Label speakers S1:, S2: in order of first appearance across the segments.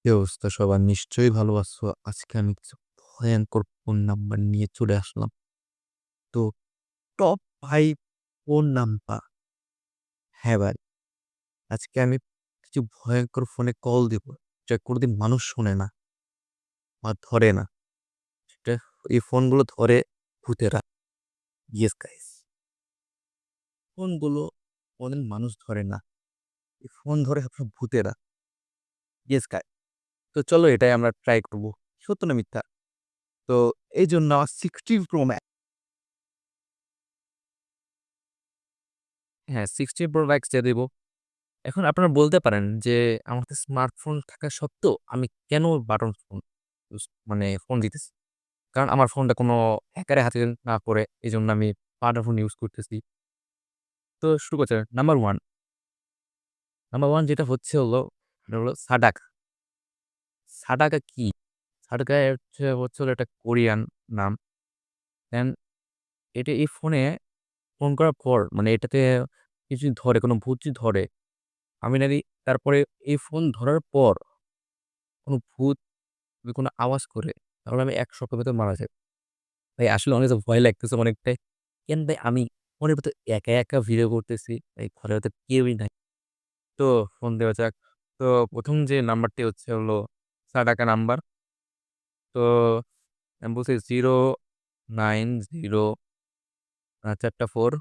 S1: কি অবস্থা সবার? নিশ্চয়ই ভালো আছো। আজকে আমি কিছু ভয়ংকর ফোন নাম্বার নিয়ে চলে আসলাম। তো টপ 5 ফোন নাম্বার। হ্যাঁ ভাই, আজকে আমি কিছু ভয়ংকর ফোনে কল দিব। যা কোনদিন মানুষ শোনে না বা ধরে না। সেটা এই ফোনগুলো ধরে ভূতেরা। Yes guys. ফোনগুলো কোনদিন মানুষ ধরে না। এই ফোন ধরে আপনার ভূতেরা। Yes guys. তো চলো এটাই আমরা ট্রাই করব। সত্য না মিথ্যা? তো এইজন্য আমার 16 প্রো হ্যাঁ, 16 প্রো ম্যাক্স দিয়ে দিব। এখন আপনারা বলতে পারেন যে, আমার কাছে স্মার্টফোন থাকা সত্ত্বেও আমি কেন বাটন ফোন ফোন দিতেছি? কারণ আমার ফোনটা কোনো হ্যাকারের হাতে না পড়ে এজন্য আমি বাটন ফোন ইউজ করতেছি। তো শুরু করছি নাম্বার 1 যেটা এটা হলো সাডাকা। সাডাকা কি? সাডাকা হচ্ছে হলো একটা কোরিয়ান নাম। দেন এই ফোনে ফোন করার পর এটাতে কিছু ধরে, কোনো ভূত যদি ধরে, আমি নাকি তারপরে এই ফোন ধরার পর কোনো ভূত যদি কোনো আওয়াজ করে, তাহলে আমি ১ সপ্তাহের ভেতর মারা যাই। ভাই আসলে অনেক ভয় লাগতেছে অনেকটাই। কেন ভাই আমি ফোনের ভেতর একা ভিডিও করতেছি। এই ঘরের ভেতর কেউই নাই। তো ফোন দেওয়া যাক। তো ১ম যে নাম্বারটি হলো সাদাকা নাম্বার। তো আমি বলছি 090 ৪ টা 4,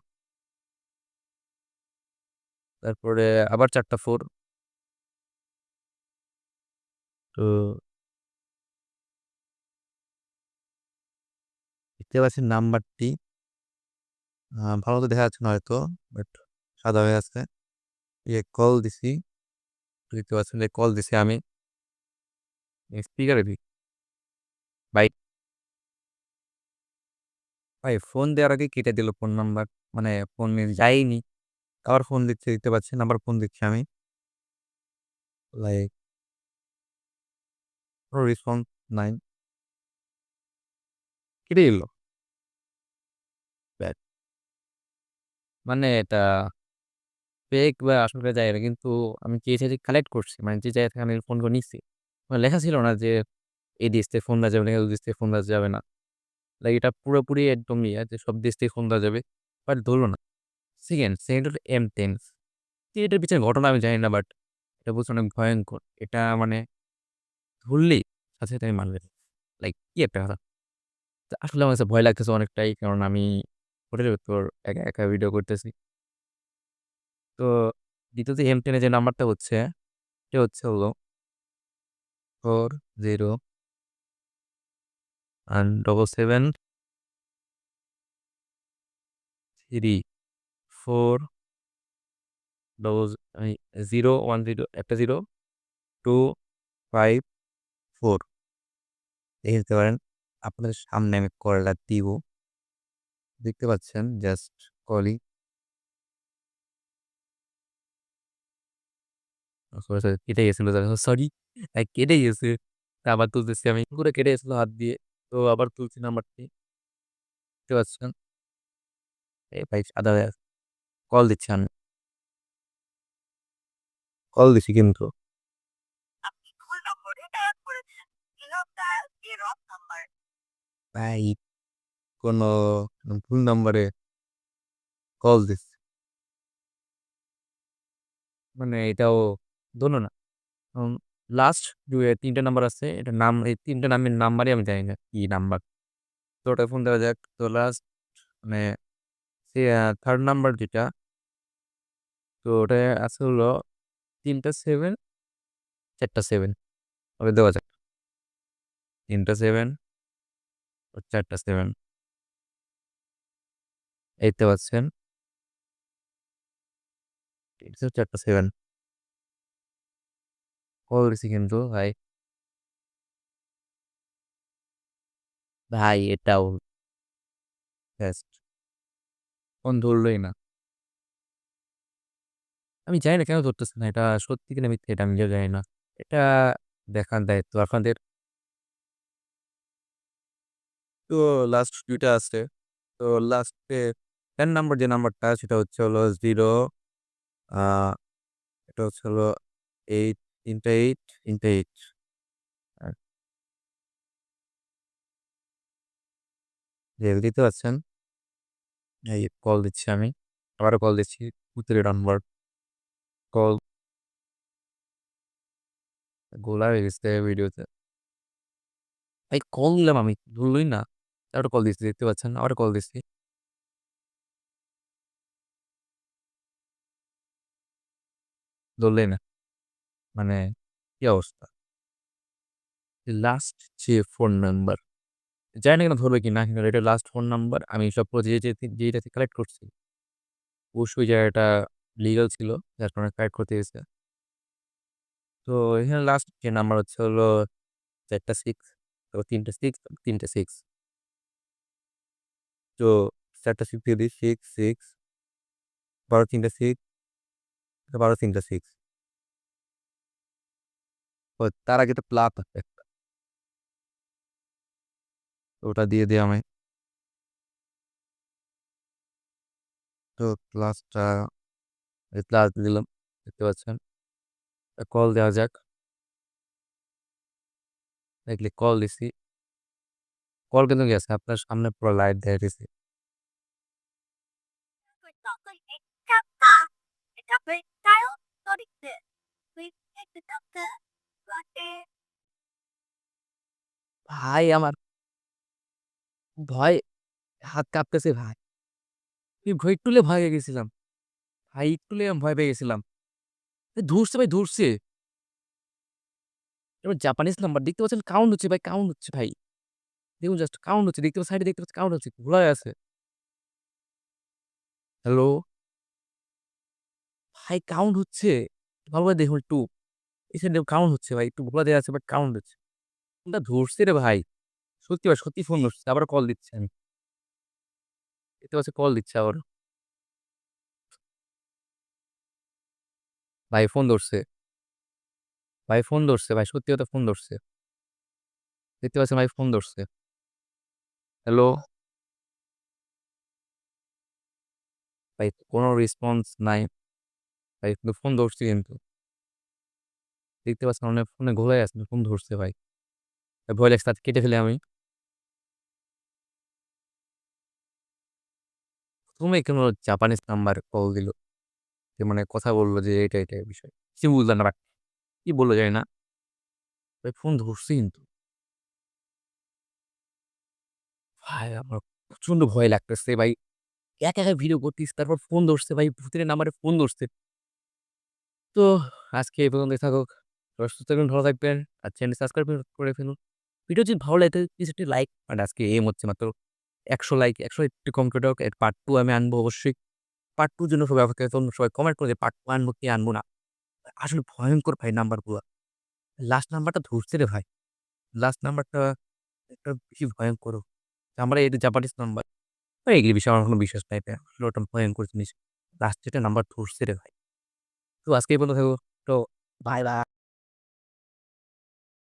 S1: তারপরে আবার ৪ টা 4। তো দেখতে পাচ্ছেন নাম্বারটি ভালো মতো দেখা যাচ্ছে না হয়তো। বাট সাদা হয়ে আছে। কল দিছি। দেখতে পাচ্ছেন যে কল দিছি আমি। স্পিকারে দিই। ভাই ভাই ফোন দেওয়ার আগে কেটে দিল ফোন নাম্বার। ফোনে যায়নি। আবার ফোন দিচ্ছে, দেখতে পাচ্ছেন আবার ফোন দিচ্ছি আমি। লাইক কোনো রেসপন্স নাই। কেটে দিল। ব্যাড। এটা ফেক বা আসলে যায় না। কিন্তু আমি যে জায়গায় কালেক্ট করছি, যে জায়গা থেকে আমি ফোনগুলো নিচ্ছি, লেখা ছিল না যে এই দেশ থেকে ফোন দেওয়া যাবে না, ওই দেশ থেকে ফোন দেওয়া যাবে না। এটা পুরোপুরি একদম ইয়া যে সব দেশ থেকে ফোন দেওয়া যাবে। বাট ধরল না। সেকেন্ড হলো M10। এটার পিছনে ঘটনা আমি জানি না, বাট এটা বলছে অনেক ভয়ংকর। এটা ধরলেই সাথে আমি মারবে। কি একটা কথা। তো আসলে আমার কাছে ভয় লাগতেছে অনেকটাই। কারণ আমি হোটেলের ভেতর একা ভিডিও করতেছি। তো দ্বিতীয়ত M10 এর যে নাম্বারটা এটা হলো 40 and 77 3 4 ডবল আই 0 1 0 একটা 0 2 5 4 দেখে নিতে পারেন। আপনাদের সামনে আমি কলটা দিব। দেখতে পাচ্ছেন জাস্ট কলিং। কেটে গেছিল। সরি, কেটে গেছে। আবার তুলতেছি আমি। পুরো কেটে গেছিল হাত দিয়ে। তো আবার তুলছি নাম্বারটি। দেখতে পাচ্ছেন। ভাই সাদা হয়ে আছে। কল দিচ্ছি আমি। কল দিছি কিন্তু। আপনি ভুল নম্বরে ডায়াল করেছেন। লক ডায়াল এ রং নাম্বার। ভাই কোনো ভুল নাম্বারে কল দিছি। এটাও ধরল না। উম লাস্ট ৩ টা নাম্বার আছে। এই ৩ টা নামের নাম্বারই আমি জানি না কি নাম্বার। তো ওটায় ফোন দেওয়া যাক। তো লাস্ট মানে সে 3rd নাম্বার যেটা, তো ওটায় আছে হলো ৩ টা 7, ৪ টা 7। ওকে দেওয়া যাক। ৩ টা 7 ও ৪ টা 7। এই দেখতে পাচ্ছেন। ৩ টা ৪ টা 7। কল দিছি কিন্তু ভাই। ভাই এটাও জাস্ট ফোন ধরলই না। আমি জানি না কেন ধরতেছে না। এটা সত্যি কিনা মিথ্যা এটা আমি নিজেও জানি না। এটা দেখার দায়িত্ব আপনাদের। তো লাস্ট ২ টা আছে। তো লাস্টে 10 নাম্বার যে নাম্বারটা সেটা হলো 0 আ এটা হলো 8 ৩ টা 8 ৩ টা 8। দিতে পারছেন? এই কল দিচ্ছি আমি। আবারও কল দিচ্ছি। 2-3 নাম্বার কল গোলা হয়ে গেছে ভিডিওতে। ভাই কল দিলাম আমি, ধরলই না। আবারও কল দিচ্ছি দেখতে পাচ্ছেন। আবারও কল দিচ্ছি। ধরলেই না। মানে কি অবস্থা? লাস্ট যে ফোন নাম্বার, জানি না কেন ধরবে কিনা কিন্তু এটা লাস্ট ফোন নাম্বার। আমি সবগুলো যেইটা থেকে কালেক্ট করছি, অবশ্যই জায়গাটা লিগ্যাল ছিল। যার কারণে কালেক্ট করতে গেছে। তো এখানে লাস্ট যে নাম্বার হচ্ছে হলো ৪ টা ৬, তারপর ৩ টা ৬, ৩ টা ৬। তো ৪ টা ৬ দিয়ে দিই ৬, ৬, আবারও ৩ টা ৬, আবারও ৩ টা ৬। ও তার আগে একটা প্লাস আছে একটা। তো ওটা দিয়ে দিই আমি। তো প্লাসটা প্লাস দিলাম। দেখতে পাচ্ছেন। কল দেওয়া যাক। দেখলি কল দিছি। কল কিন্তু গেছে। আপনার সামনে পুরো লাইট দেখাইতেছে। ভাই আমার ভয় হাত কাঁপতেছে ভাই। আমি ভয় একটু হলে ভয় পেয়ে গেছিলাম। ভাই একটু হলে আমি ভয় পেয়ে গেছিলাম। ধরছে ভাই ধরছে। এবার জাপানিজ নাম্বার দেখতে পাচ্ছেন কাউন্ট হচ্ছে ভাই, কাউন্ট হচ্ছে ভাই। দেখুন জাস্ট কাউন্ট হচ্ছে। দেখতে সাইডে দেখতে পাচ্ছেন কাউন্ট হচ্ছে। ঘোলায় আছে। হ্যালো? ভাই কাউন্ট হচ্ছে। ভালো করে দেখুন একটু। এই সাইডে কাউন্ট হচ্ছে ভাই। একটু ঘোলা দেয়া আছে বাট কাউন্ট হচ্ছে। ফোনটা ধরছে রে ভাই। সত্যি ভাই সত্যি ফোন ধরছে। আবারও কল দিচ্ছে আমি। দেখতে পাচ্ছি কল দিচ্ছে আবারও। ভাই ফোন ধরছে। ভাই ফোন ধরছে ভাই। সত্যি কথা ফোন ধরছে। দেখতে পাচ্ছেন ভাই ফোন ধরছে। হ্যালো? ভাই কোনো রেসপন্স নাই। ভাই কিন্তু ফোন ধরছি কিন্তু। দেখতে পাচ্ছেন মানে ফোনে ঘোলায় আছে। ফোন ধরছে ভাই। ভয় লাগছে তাতে কেটে ফেলি আমি। ১ম এ কোনো জাপানিজ নাম্বার কল দিল। যে মানে কথা বলল যে এটা বিষয়। কিছুই বুঝলাম না বাট কি বলল জানি না। ভাই ফোন ধরছি কিন্তু। ভাই আমার প্রচন্ড ভয় লাগতেছে ভাই। একা ভিডিও করতেছি তারপর ফোন ধরছে ভাই। ভূতের নাম্বারে ফোন ধরছে। তো আজকে এই পর্যন্তই থাকুক। সবাই সুস্থ থাকবেন, ভালো থাকবেন। আর চ্যানেল সাবস্ক্রাইব করে ফেলুন। ভিডিও যদি ভালো লাগে তাহলে প্লিজ একটি লাইক মানে আজকে এম হচ্ছে মাত্র ১০০ লাইক। ১০০ একটু কম করে দাও। এর পার্ট 2 আমি আনবো অবশ্যই। পার্ট 2 এর জন্য সবাই অপেক্ষা করুন। সবাই কমেন্ট করে যে পার্ট 2 আনবো কি আনবো না। আসলে ভয়ংকর ভাই নাম্বারগুলা। লাস্ট নাম্বারটা ধরছে রে ভাই। লাস্ট নাম্বারটা একটা বেশি ভয়ংকর। আমরা এটা জাপানিজ নাম্বার। এই বিষয়ে আমার কোনো বিশ্বাস নাই ভাই। আসলে ওটা ভয়ংকর জিনিস। লাস্টে একটা নাম্বার ধরছে রে ভাই। তো আজকে এই পর্যন্ত থাকো। তো বাই।